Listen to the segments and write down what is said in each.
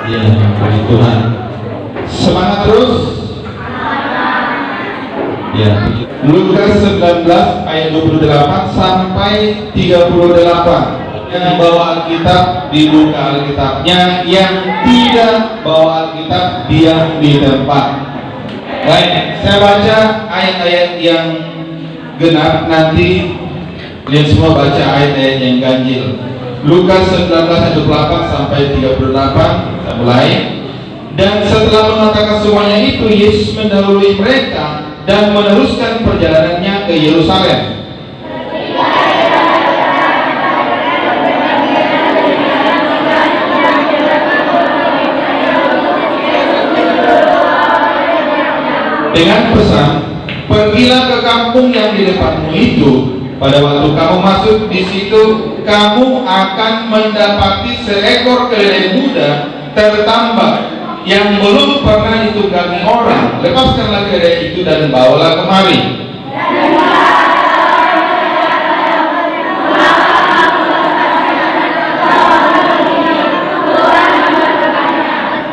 Ya, puji Tuhan. Semangat terus. Ya. Lukas 19 ayat 28 sampai 38. Yang bawa Alkitab dibuka Alkitabnya, yang tidak bawa Alkitab diam di tempat. Baik, saya baca ayat-ayat yang genap, nanti kalian semua baca ayat-ayat yang ganjil. Lukas 19 ayat 28 sampai 38, kita mulai. Dan setelah mengatakan semuanya itu, Yesus mendahului mereka dan meneruskan perjalanannya ke Yerusalem. Dengan pesan, pergilah ke kampung yang di depanmu itu. Pada waktu kamu masuk di situ, kamu akan mendapati seekor keledai muda tertambak yang belum pernah ditunggangi orang. Lepaskanlah keledai itu dan bawalah kemari.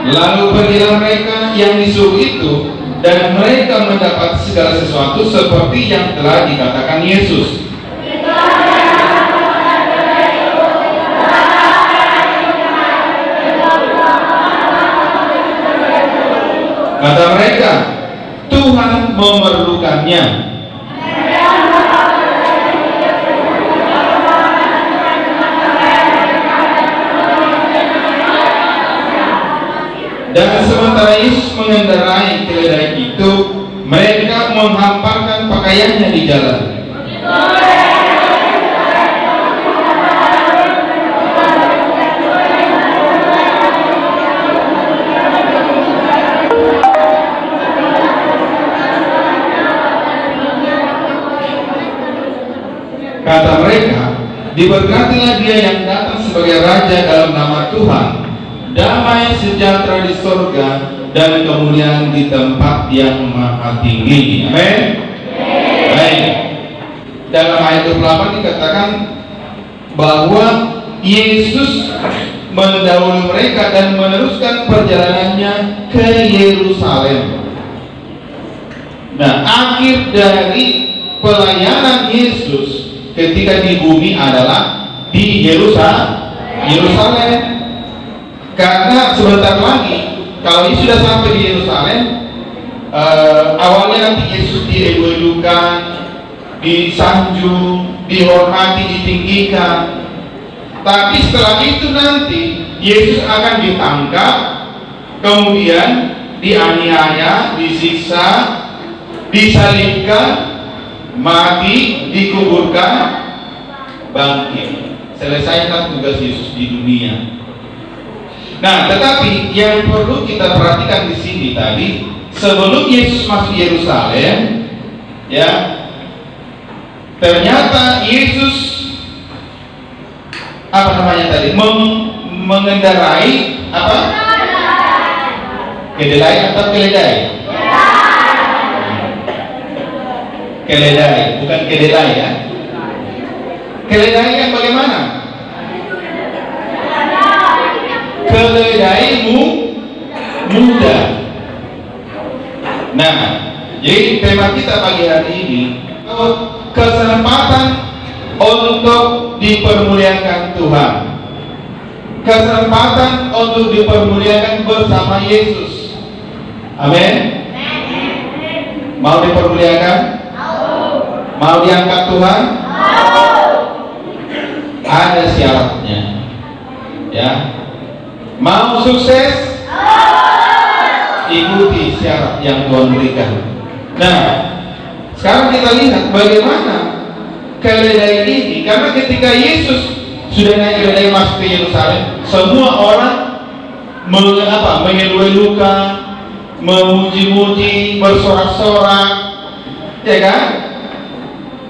Lalu pergilah mereka yang disuruh itu, dan mereka mendapat segala sesuatu seperti yang telah dikatakan Yesus. Kata mereka, Tuhan memerlukannya. Dan sementara Yesus mengendarai keledai itu, mereka menghamparkan pakaiannya di jalan. Kata mereka, diberkatilah dia yang datang sebagai Raja dalam nama Tuhan. Damai sejahtera di surga dan kemuliaan di tempat yang maha tinggi. Amin. Baik. Dalam ayat 28 dikatakan bahwa Yesus mendahului mereka dan meneruskan perjalanannya ke Yerusalem. Nah, akhir dari pelayanan Yesus ketika di bumi adalah di Yerusalem. Karena sebentar lagi, kalau ini sudah sampai di Yerusalem, awalnya nanti Yesus diedukan, disanjung, dihormati, ditinggikan. Tapi setelah itu nanti Yesus akan ditangkap, kemudian dianiaya, disiksa, disalibkan, mati, dikuburkan, bangkit. Selesaikan tugas Yesus di dunia. Nah, tetapi yang perlu kita perhatikan di sini tadi, sebelum Yesus masuk Yerusalem, ya, ternyata Yesus mengendarai apa? Kedelai atau keledai? Keledai, bukan kedelai ya. Keledai yang bagaimana? Keledai muda. Nah, jadi tema kita pagi hari ini, kesempatan untuk dipermuliakan Tuhan, kesempatan untuk dipermuliakan bersama Yesus. Amin. Mau dipermuliakan? Mau diangkat Tuhan? Ada syaratnya, ya. Mau sukses? Ikuti syarat yang Tuhan berikan. Nah, sekarang kita lihat bagaimana keledai ini, karena ketika Yesus sudah naik keledai masuk ke Yerusalem, semua orang mengeluh-elukan, memuji-muji, bersorak-sorak, ya kan?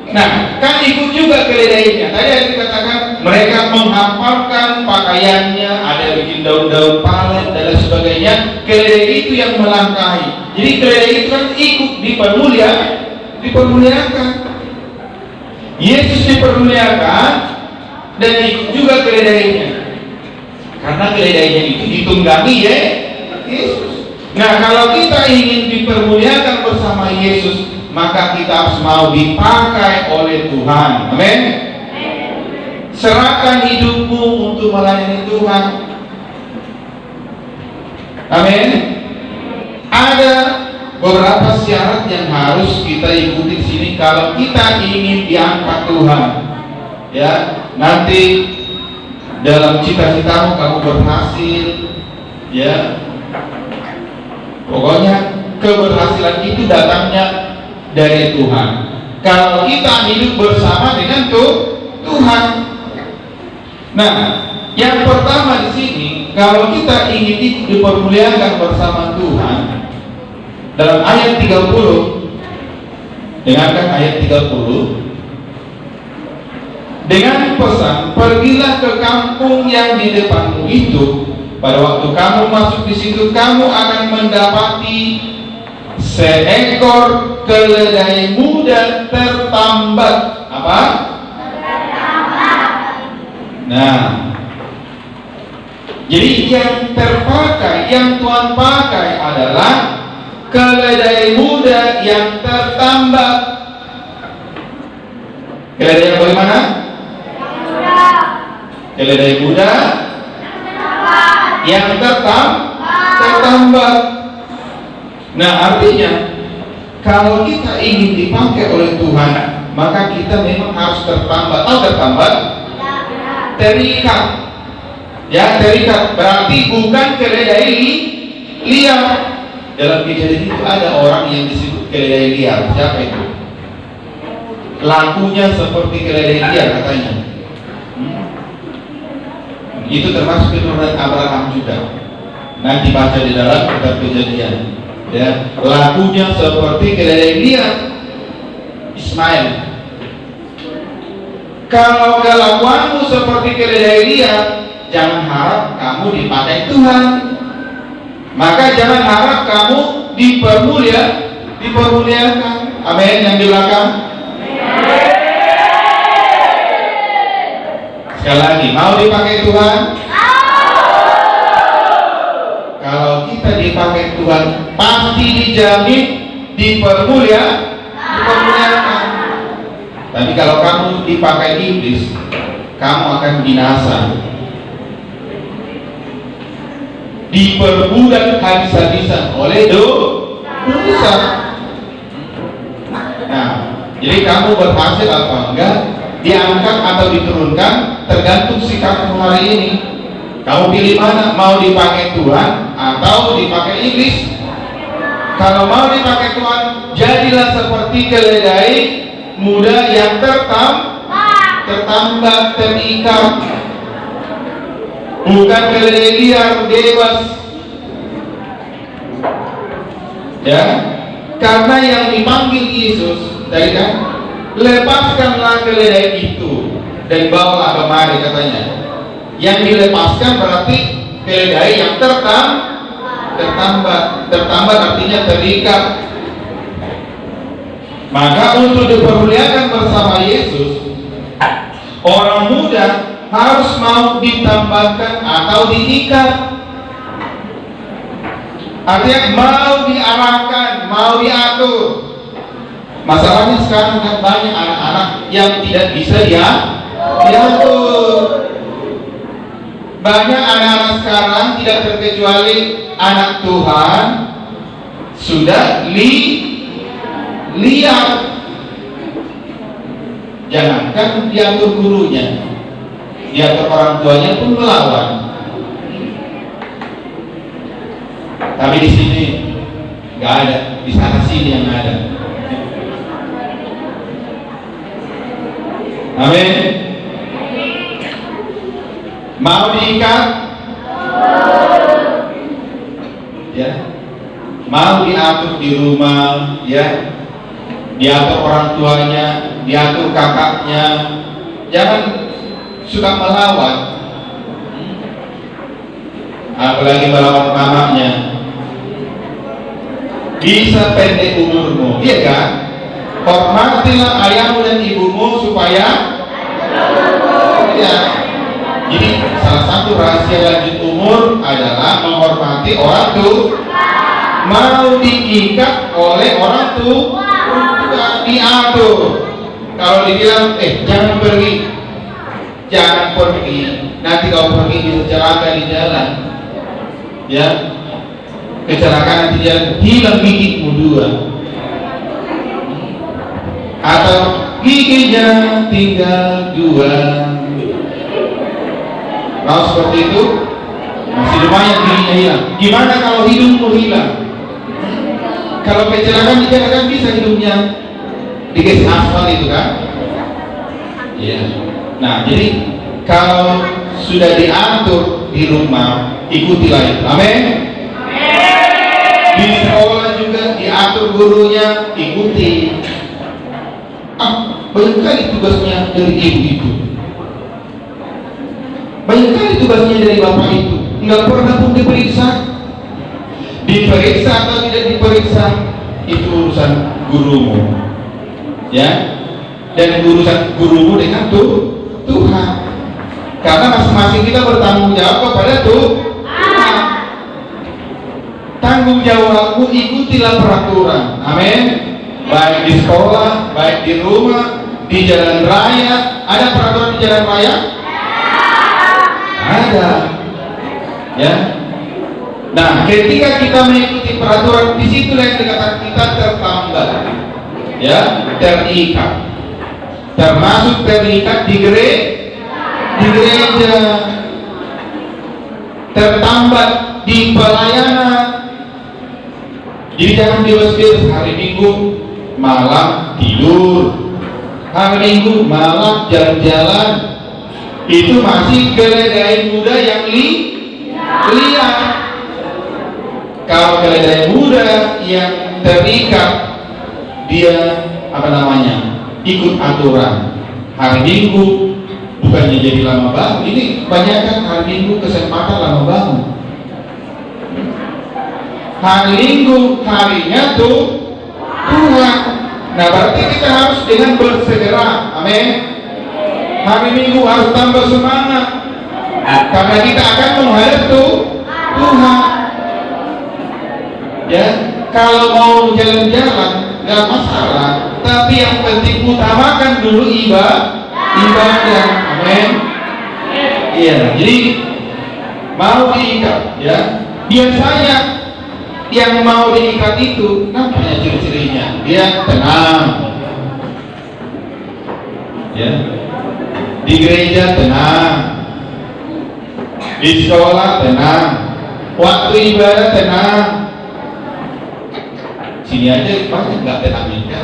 Nah, kan ikut juga keledainya. Tadi yang dikatakan mereka menghamparkan pakaiannya, ada bikin daun-daun palen dan lain sebagainya. Keledai itu yang melangkahi. Jadi keledai itu kan ikut dipermuliakan. Yesus dipermuliakan dan ikut juga keledainya. Karena keledainya itu ditunggangi ya Yesus. Nah, kalau kita ingin dipermuliakan bersama Yesus, maka kita harus mau dipakai oleh Tuhan. Amin. Serahkan hidupmu untuk melayani Tuhan. Amin. Ada beberapa syarat yang harus kita ikuti di sini kalau kita ingin diangkat Tuhan. Ya, nanti dalam cita-citamu kamu berhasil, ya. Pokoknya keberhasilan itu datangnya dari Tuhan. Kalau kita hidup bersama dengan Tuhan. Nah, yang pertama di sini, kalau kita ingin dipermuliakan bersama Tuhan, dalam ayat 30, dengarkan ayat 30. Dengan pesan, pergilah ke kampung yang di depanmu itu. Pada waktu kamu masuk di situ, kamu akan mendapati seekor keledai muda tertambat. Apa? Nah, jadi yang terpakai, yang Tuhan pakai adalah keledai muda yang tertambat. Keledai yang bagaimana? Keledai muda yang tertambat. Nah, artinya kalau kita ingin dipakai oleh Tuhan, maka kita memang harus tertambat. Tahu tertambat? Terikat. Ya, terikat berarti bukan keledai liar. Dalam kejadian itu ada orang yang disebut keledai liar. Siapa itu? Lakunya seperti keledai liar katanya. Itu termasuk keturunan Abraham juga. Nanti baca di dalam kitab Kejadian. Ya, lakunya seperti keledai liar, Ismail. Kalau kelakuanmu seperti keledai liar, jangan harap kamu dipakai Tuhan. Maka jangan harap kamu dipermuliakan. Amin. Yang di belakang. Sekali lagi, mau dipakai Tuhan? Kalau kita dipakai Tuhan, pasti dijamin dipermuliakan. Tapi kalau kamu dipakai iblis, kamu akan binasa, diperbudak habis-habisan oleh dosa. Nah, jadi kamu berhasil apa enggak, diangkat atau diturunkan, tergantung sikapmu hari ini. Kamu pilih mana? Mau dipakai Tuhan atau dipakai iblis? Kalau mau dipakai Tuhan, jadilah seperti keledai muda yang tertambat, terikat. Bukan keledai liar, bebas. Ya, karena yang dipanggil Yesus tadi kan, lepaskanlah keledai itu dan bawalah kemari katanya. Yang dilepaskan berarti keledai yang tertambat artinya terikat. Maka untuk dipermuliakan bersama Yesus, orang muda harus mau ditambatkan atau diikat. Artinya mau diarahkan, mau diatur. Masalahnya sekarang kan banyak anak-anak yang tidak bisa diatur. Banyak anak-anak sekarang tidak terkecuali anak Tuhan sudah liar. Jangankan diatur gurunya, diatur orang tuanya pun melawan. Tapi di sini nggak ada, di sana sini yang ada. Amin. Mau diikat? Ya. Mau diatur di rumah, ya. Diatur orang tuanya, diatur kakaknya. Jangan suka melawan. Apalagi melawan mamanya. Bisa pendek umurmu, iya kan? Hormatilah ayahmu dan ibumu supaya ya. Jadi salah satu satu rahasia lanjut umur adalah menghormati orang tua. Mau diikat oleh orang tua, diatur. Kalau dibilang, jangan pergi, nanti kau pergi kecelakaan di jalan, ya, kecelakaan di jalan, hilang gigimu 2, atau giginya tinggal 2. Kalau seperti itu masih lumayan giginya hilang. Gimana kalau hidungmu hilang? Kalau kecelakaan di jalan kan bisa hidungnya digeser aspal itu kan? Iya. Nah, jadi kalau sudah diatur di rumah, ikutilah itu. Amin. Di sekolah juga diatur gurunya, ikuti. Banyak kali tugasnya dari ibu itu. Banyak kali tugasnya dari bapak itu. Nggak pernah pun diperiksa. Diperiksa atau tidak diperiksa itu urusan gurumu, ya, dan urusan gurumu dengan Tuhan, karena masing-masing kita bertanggung jawab kepada Tuhan. Tanggung jawabmu, ikutilah peraturan. Amin. Baik di sekolah, baik di rumah, di jalan raya. Ada peraturan di jalan raya? Ada, ya. Nah, ketika kita mengikuti peraturan, di situ yang dikatakan kita tertambat, ya, terikat, termasuk terikat di gereja, tertambat di pelayanan. Jadi jangan bilas-bilas hari Minggu malam tidur, hari Minggu malam jalan-jalan. Itu masih keledai muda yang liar. Kalau keledai muda yang terikat, dia ikut aturan. Hari Minggu bukannya jadi lama bangun. Ini kebanyakan hari Minggu kesempatan lama bangun. Hari Minggu harinya Tuhan. Nah, berarti kita harus dengan bersegera. Amin. Hari Minggu harus tambah semangat, karena kita akan menghadap Tuhan. Ya, kalau mau jalan-jalan nggak masalah, tapi yang penting utamakan dulu ibadah. Amin. Iya, jadi mau diikat, ya. Biasanya yang mau diikat itu namanya ciri-cirinya dia tenang, ya. Di gereja tenang, di sekolah tenang, waktu ibadah tenang. Sini aja banyak nggak tenangnya.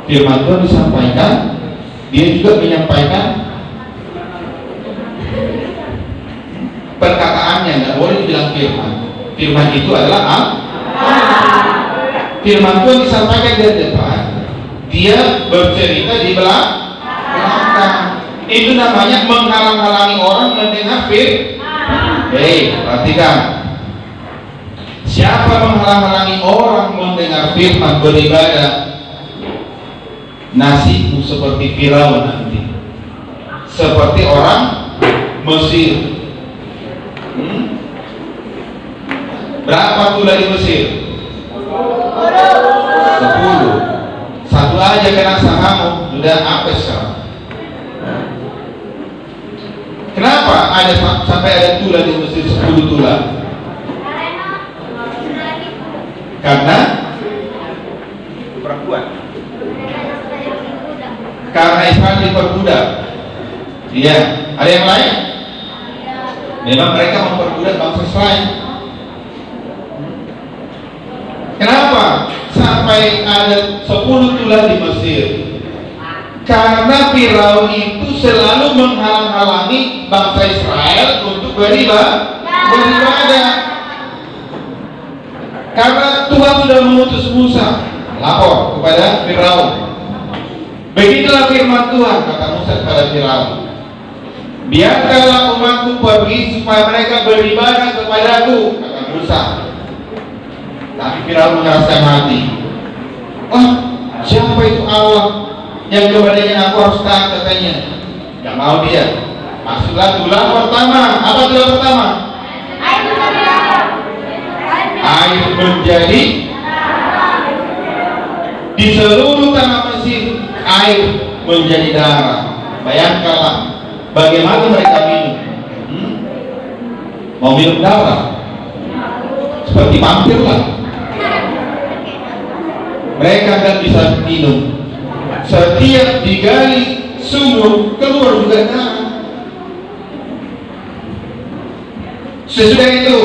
Firman Tuhan disampaikan, dia juga menyampaikan perkataannya, nggak boleh dibilang firman. Firman itu adalah firman Tuhan disampaikan dari depan, dia bercerita di belakang. Itu namanya menghalang-halangi orang mendengar firman. Perhatikan. Siapa menghalang-halangi orang mendengar firman beribadah, nasibmu seperti Firaun nanti, seperti orang Mesir. Berapa tulah di Mesir? 10. Satu aja kena sahamu, sudah apes sekarang. Kenapa sampai ada tulah di Mesir 10 tulah? Karena perempuan. Karena Israel diperbudak. Iya. Ada yang lain? Memang mereka memperbudak bangsa Israel. Kenapa sampai ada 10 tulah di Mesir? Karena Firaun itu selalu menghalang-halangi bangsa Israel untuk beribadah. Karena Tuhan sudah mengutus Musa lapor kepada Firaun. Beginilah firman Tuhan, kata Musa kepada Firaun, biarkanlah umatku pergi supaya mereka beribadah kepadaku, kata Musa. Tapi Firaun mengeraskan hati. Siapa itu Allah yang kepadanya aku harus taat, katanya. Gak mau dia. Maksudnya tulang pertama. Apa tulang pertama? Air menjadi di seluruh tanah Mesir, air menjadi darah. Bayangkanlah bagaimana mereka minum. Mau minum darah seperti vampir lah. Mereka kan bisa minum. Setiap digali sumur keluar juga darah. Sesudah itu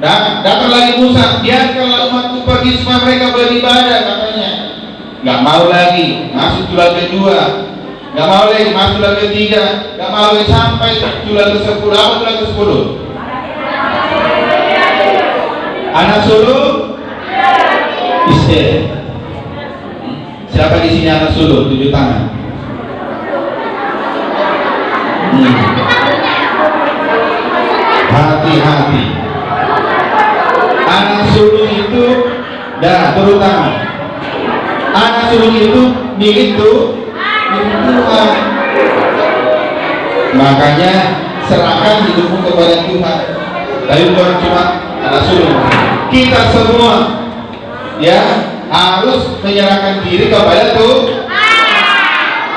datang lagi Musa, biarkanlah umatku pergi semua mereka beribadah, katanya. Nggak mau lagi, masuk tulang kedua. Nggak mau lagi, masuk tulang ketiga. Nggak mau lagi sampai tulang ke-10. Apa tulang ke-10? Anak sulung istri. Siapa di sini anak sulung? 7 tangan. Hati-hati. Anak sulung itu terutama anak sulung itu milik Tuhan. Makanya serahkan hidupmu kepada Tuhan. Tapi bukan cuma anak sulung, kita semua ya harus menyerahkan diri kepada Tuhan.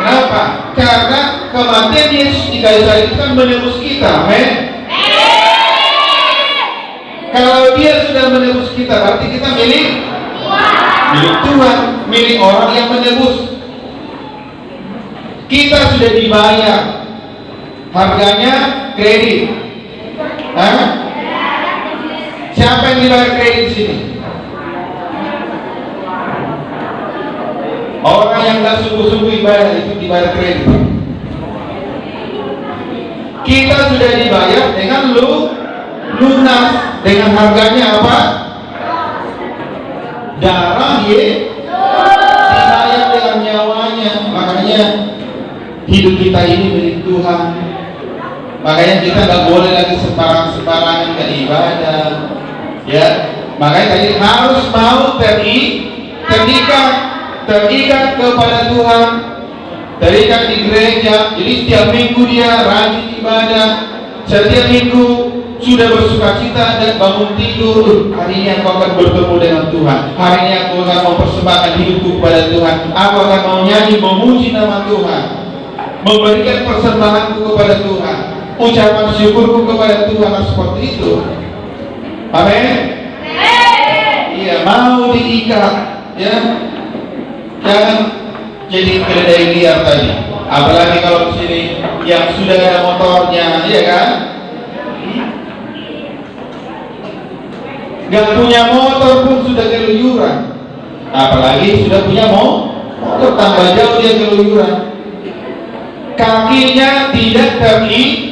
Kenapa? Karena kematian Yesus di kayu salib itu kan menebus kita, amin. Kalau dia sudah menebus kita, berarti kita milik Tuhan, milik orang yang menebus. Kita sudah dibayar, harganya kredit. Siapa yang dibayar kredit di sini? Orang yang nggak sungguh-sungguh ibadah itu dibayar kredit. Kita sudah dibayar dengan lunas, dengan harganya apa? Darah dibayar dengan nyawanya. Makanya hidup kita ini milik Tuhan. Makanya kita nggak boleh lagi sembarangan beribadah. Ya, makanya tadi harus mau terikat kepada Tuhan, terikat di gereja. Jadi setiap minggu dia rajin ibadah. Setiap minggu sudah bersukacita dan bangun tidur. Hari ini aku akan bertemu dengan Tuhan. Hari ini aku akan mempersembahkan hidupku kepada Tuhan. Aku akan mau nyanyi memuji nama Tuhan, memberikan persembahanku kepada Tuhan, ucapan syukurku kepada Tuhan. Seperti itu. Amin. Iya, mau diikat, ya. Jangan jadi keledai liar tadi. Apalagi kalau di sini yang sudah ada motornya, ya kan? Gak punya motor pun sudah keluyuran. Apalagi sudah punya motor, tambah jauh dia keluyuran. Kakinya tidak terikat.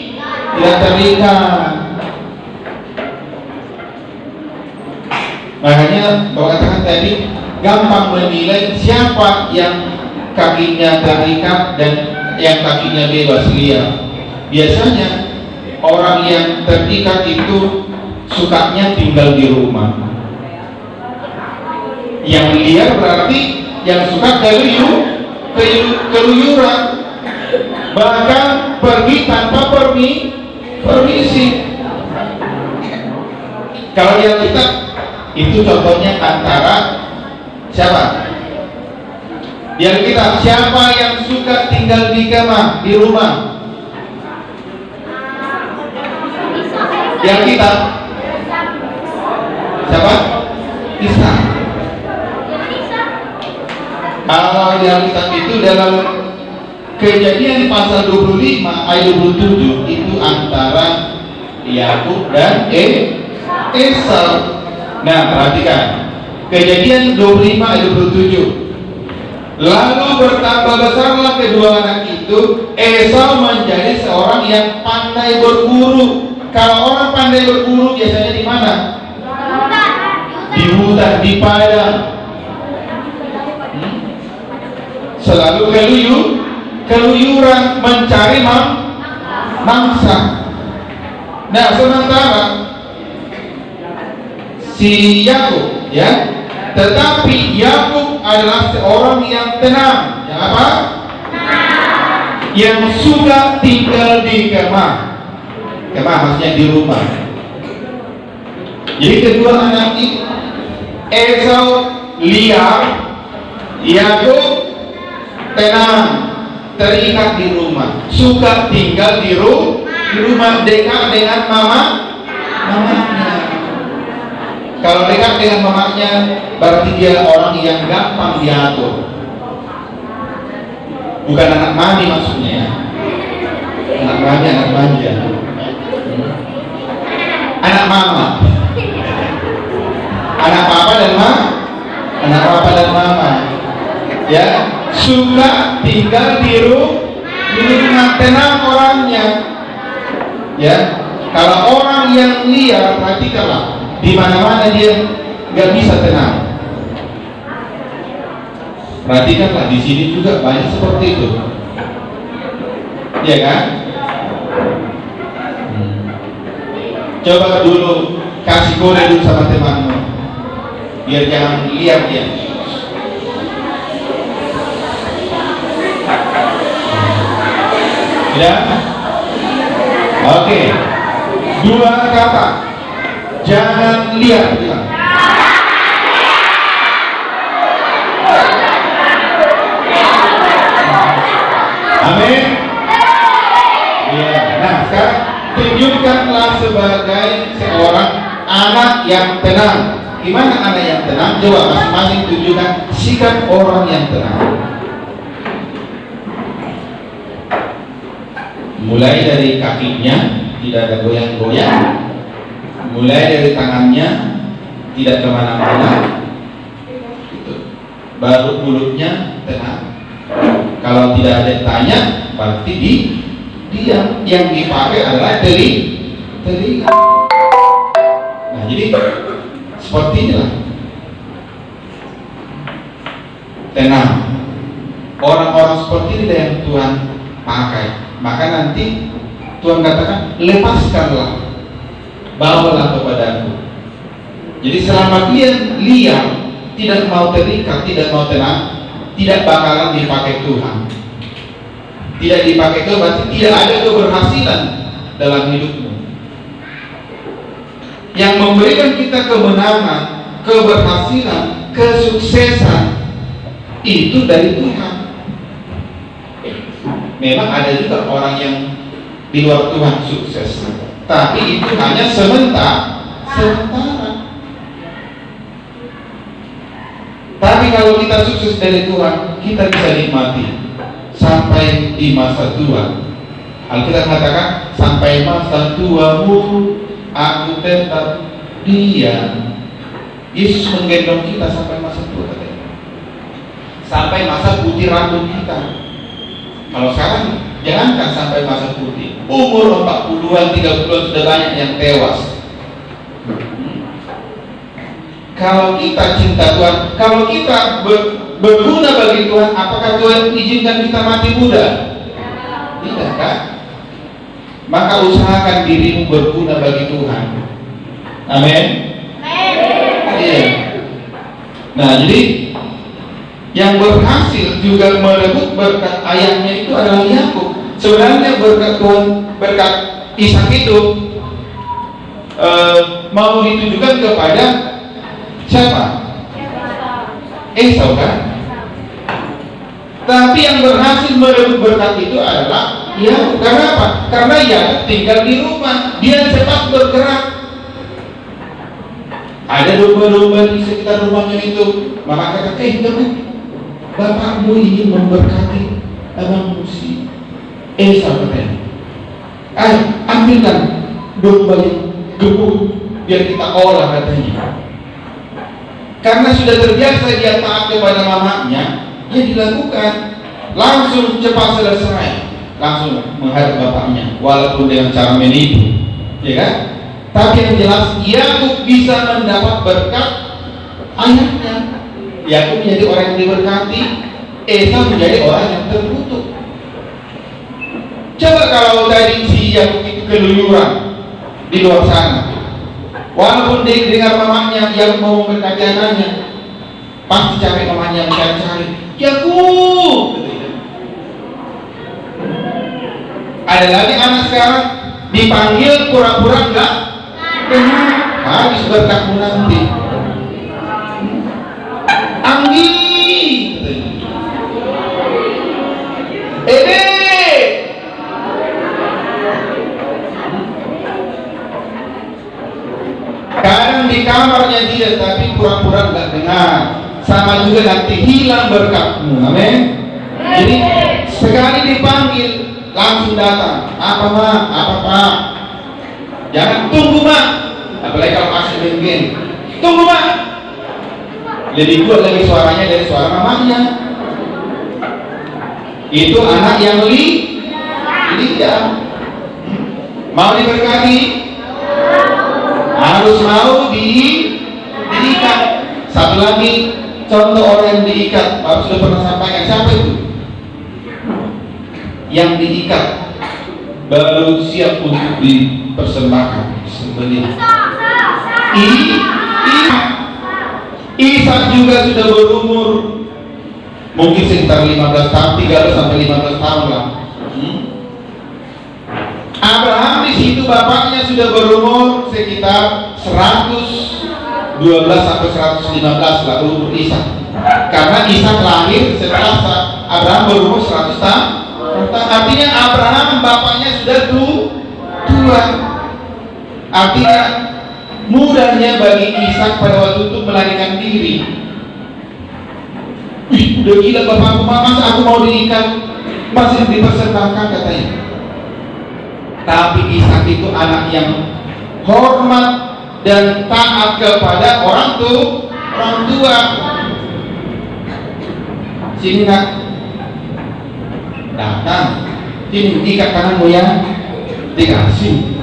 Makanya Bapak katakan tadi, gampang menilai siapa yang kakinya terikat dan yang kakinya bebas liar. Biasanya orang yang terikat itu sukanya tinggal di rumah. Yang liar berarti yang suka keluyuran, bahkan pergi tanpa permisi. Kalau yang kita itu contohnya antara siapa? Yang kita, siapa yang suka tinggal di kamar, di rumah? Yang kita, siapa? Isa. Kalau yang kita itu dalam Kejadian pasal 25 ayat 27 itu antara Yakub dan Esau. Nah, perhatikan. Kejadian 25 ayat 27. Lalu bertambah besarlah kedua anak itu. Esau menjadi seorang yang pandai berburu. Kalau orang pandai berburu biasanya di mana? Di hutan, di padang. Selalu keluyuran mencari mangsa. Nah, sementara si Yakub, ya, tetapi Yakub adalah seorang yang tenang. Yang apa? yang suka tinggal di kemah. Kemah maksudnya di rumah. Jadi kedua anak ini, Esau liar, Yakub tenang, terikat di rumah, suka tinggal di rumah, dekat dengan mamanya. Kalau dekat dengan mamanya, berarti dia orang yang gampang diatur. Bukan anak mami maksudnya ya. Anak mami, anak manja. Anak mama. Anak papa dan mama. Anak papa dan mama. Ya, suka tinggal di rumah, tenang orangnya. Ya, kalau orang yang liar, perhatikanlah, di mana-mana dia nggak bisa tenang. Perhatikanlah, di sini juga banyak seperti itu, ya kan? Coba dulu kasih kode dulu sama temanmu, biar jangan lihat dia. Ya, oke. Dua kata, jangan lihat. Bilang. Amin. Ya. Nah, sekarang tunjukkanlah sebagai seorang anak yang tenang. Gimana anak yang tenang? Coba masing-masing tunjukkan sikap orang yang tenang. Mulai dari kakinya tidak ada goyang-goyang, mulai dari tangannya tidak kemana-mana, gitu. Baru mulutnya tenang. Kalau tidak ada yang tanya, berarti diam. Yang dipakai adalah telinga. Nah, jadi seperti inilah tenang. Orang-orang seperti ini yang Tuhan pakai. Maka nanti Tuhan katakan, lepaskanlah, bawalah kepadaku. Jadi selama dia liar, tidak mau terikat, tidak mau tenang, tidak bakalan dipakai Tuhan. Tidak dipakai Tuhan berarti tidak ada keberhasilan dalam hidupmu. Yang memberikan kita kemenangan, keberhasilan, kesuksesan itu dari Tuhan. Memang ada juga orang yang di luar Tuhan sukses, tapi itu hanya sementara. Tapi kalau kita sukses dari Tuhan, kita bisa nikmati sampai di masa tua. Alkitab katakan, sampai masa tuamu aku tetap diam. Yesus menggendong kita sampai masa tua, sampai masa putih rambut kita. Kalau sekarang jangankan sampai masa putih, umur 40-an, 30-an sudah banyak yang tewas. Kalau kita cinta Tuhan, kalau kita berguna bagi Tuhan, apakah Tuhan izinkan kita mati muda? Tidak kan? Maka usahakan dirimu berguna bagi Tuhan. Amin. Iya. Nah, jadi yang berhasil juga merebut berkat ayahnya itu adalah Yakub. Sebenarnya berkat Tuhan, berkat Ishak itu mau ditujukan kepada siapa? Esau kan? Tapi yang berhasil merebut berkat itu adalah Yakub. Karena apa? Karena Yakub tinggal di rumah, dia cepat bergerak. Ada domba-domba di sekitar rumahnya itu. Maka kata, teman, bapakmu ingin memberkati abangmu si Esau katanya. Ambilkan domba yang gemuk biar kita olah katanya. Karena sudah terbiasa dia taat kepada mamanya, dia dilakukan. Langsung cepat selesai, langsung menghadap bapaknya, walaupun dengan cara menipu, ya kan? Tapi yang jelas Yakub bisa mendapat berkat ayahnya. Yakub menjadi orang yang diberkati, Esau menjadi orang yang terkutuk. Coba kalau tadi si Yakub itu keluyuran di luar sana, walaupun dia dengar mamanya yang mau memberkati anaknya, pasti cari mamanya yang mencari-cari. Yakub, Ada lagi anak sekarang dipanggil pura-pura enggak dengar, habis berkatmu nanti. Anggi, Ede, kadang di kamarnya dia tapi pura-pura enggak dengar. Sama juga nanti hilang berkatmu. Amin. Jadi sekali dipanggil langsung datang. Apa mak? Apa pak? Jangan tunggu mak. Apalagi kalau masih mungkin tunggu mak. Lebih kuat lagi suaranya dari suara mamanya. Itu anak yang liar. Mau diberkati? Harus mau diikat. Satu lagi contoh orang yang diikat. Bapak sudah pernah sampaikan, siapa itu? Yang diikat baru siap untuk dipersembahkan sembelih. Ishak juga sudah berumur mungkin sekitar 15 tahun, 13 sampai 15 tahun lah. Abraham di situ bapaknya sudah berumur sekitar 112 sampai 115 lah umur Ishak. Karena Ishak lahir setelah Abraham berumur 100 tahun. Artinya Abraham bapaknya sudah tua. Artinya mudahnya bagi Ishak pada waktu itu melarikan diri. Wih, udah gila bapakku, masa aku mau diikat, masih dipersembahkan katanya. Tapi Ishak itu anak yang hormat dan taat kepada orang tua. Sini nak, datang, sini ikat tanganmu ya, dikasih.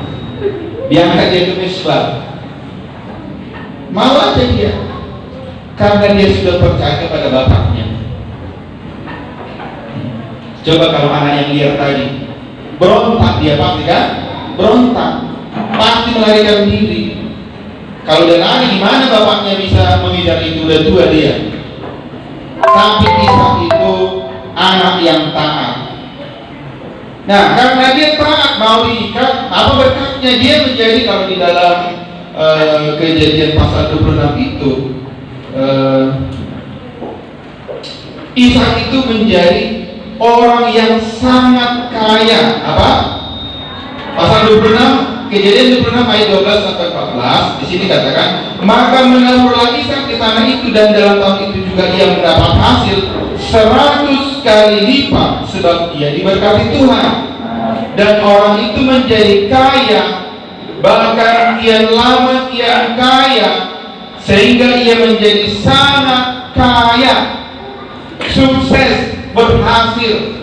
Diangkat dia ke mesbah. Mau aja dia, karena dia sudah percaya kepada bapaknya. Coba kalau anak yang liar tadi berontak, dia pasti kan berontak, pasti melarikan diri. Kalau dia lari, gimana bapaknya bisa mengejar itu? Udah tua dia. Tapi Ishak itu anak yang taat. Nah, karena dia taat mau diikat, apa berkatnya? Dia menjadi, kalau di dalam Kejadian pasal 26 itu, Ishak itu menjadi orang yang sangat kaya. Apa? Pasal 26, Kejadian 26 ayat 12 sampai 14. Di sini katakan, maka menaburlah Ishak di tanah itu, dan dalam tahun itu juga ia mendapat hasil 100 kali lipat, sebab ia diberkati Tuhan. Dan orang itu menjadi kaya, bahkan kian lama kian kaya, sehingga ia menjadi sangat kaya, sukses, berhasil.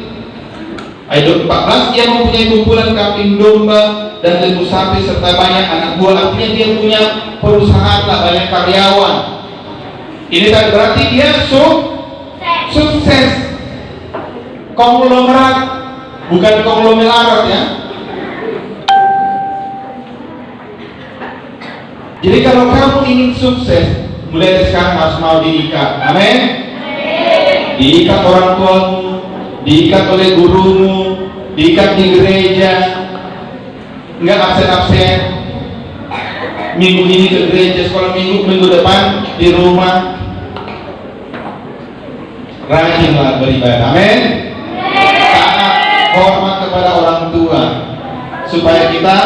Ayat 14, ia mempunyai kumpulan kambing domba dan lembu sapi serta banyak anak buah. Artinya dia punya perusahaan, banyak karyawan. Ini tak berarti dia sukses. Konglomerat, bukan konglomerat ya. Jadi kalau kamu ingin sukses, mulai dari sekarang harus mau diikat. Amin. Diikat orang tuamu, diikat oleh gurumu, diikat di gereja. Enggak absen-absen. Minggu ini ke gereja, sekolah minggu depan di rumah. Rajinlah beribadah. Amin. Taat, hormat kepada orang tua, supaya kita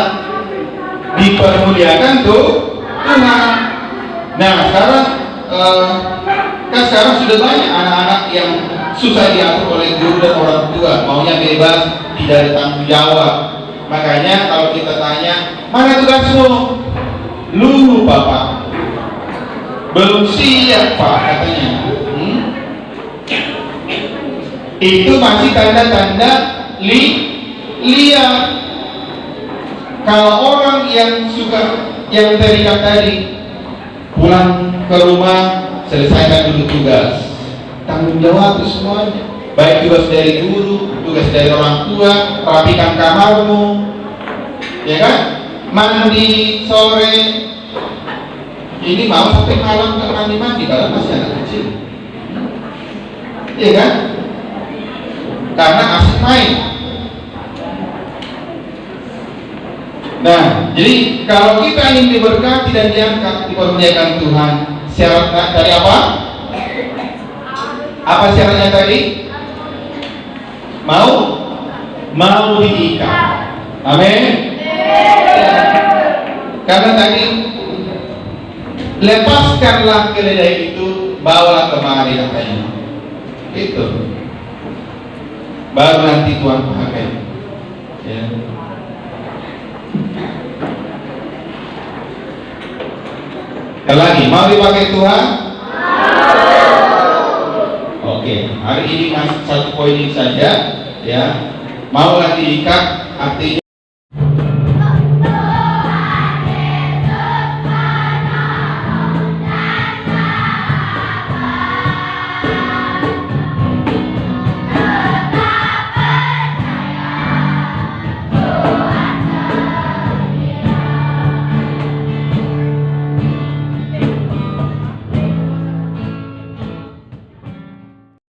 dipermuliakan Tuhan. Nah, sekarang kan sekarang sudah banyak anak-anak yang susah diatur oleh guru dan orang tua, maunya bebas, tidak ada tanggung jawab. Makanya kalau kita tanya, mana tugasmu? Lupa pak, belum siap pak katanya. Itu masih tanda-tanda liar. Kalau orang yang suka, yang terikat tadi, pulang ke rumah, selesaikan dulu tugas, tanggung jawab itu semuanya. Baik tugas dari guru, tugas dari orang tua, rapikan kamarmu, ya kan? Mandi sore, ini mau sampai malam nggak mandi, kalau masih anak kecil, ya kan? Karena asik main. Nah, jadi kalau kita ingin diberkati dan diangkat, dipermuliakan Tuhan, syaratnya dari apa? Apa syaratnya tadi? Mau diikat. Amin. Karena tadi lepaskanlah keledai itu, bawalah kemari katanya. Itu. Baru nanti Tuhan pakai. Ya. Sekali lagi, mau dipakai Tuhan? Oke, hari ini masuk satu poin ini saja, ya. Mau diikat, artinya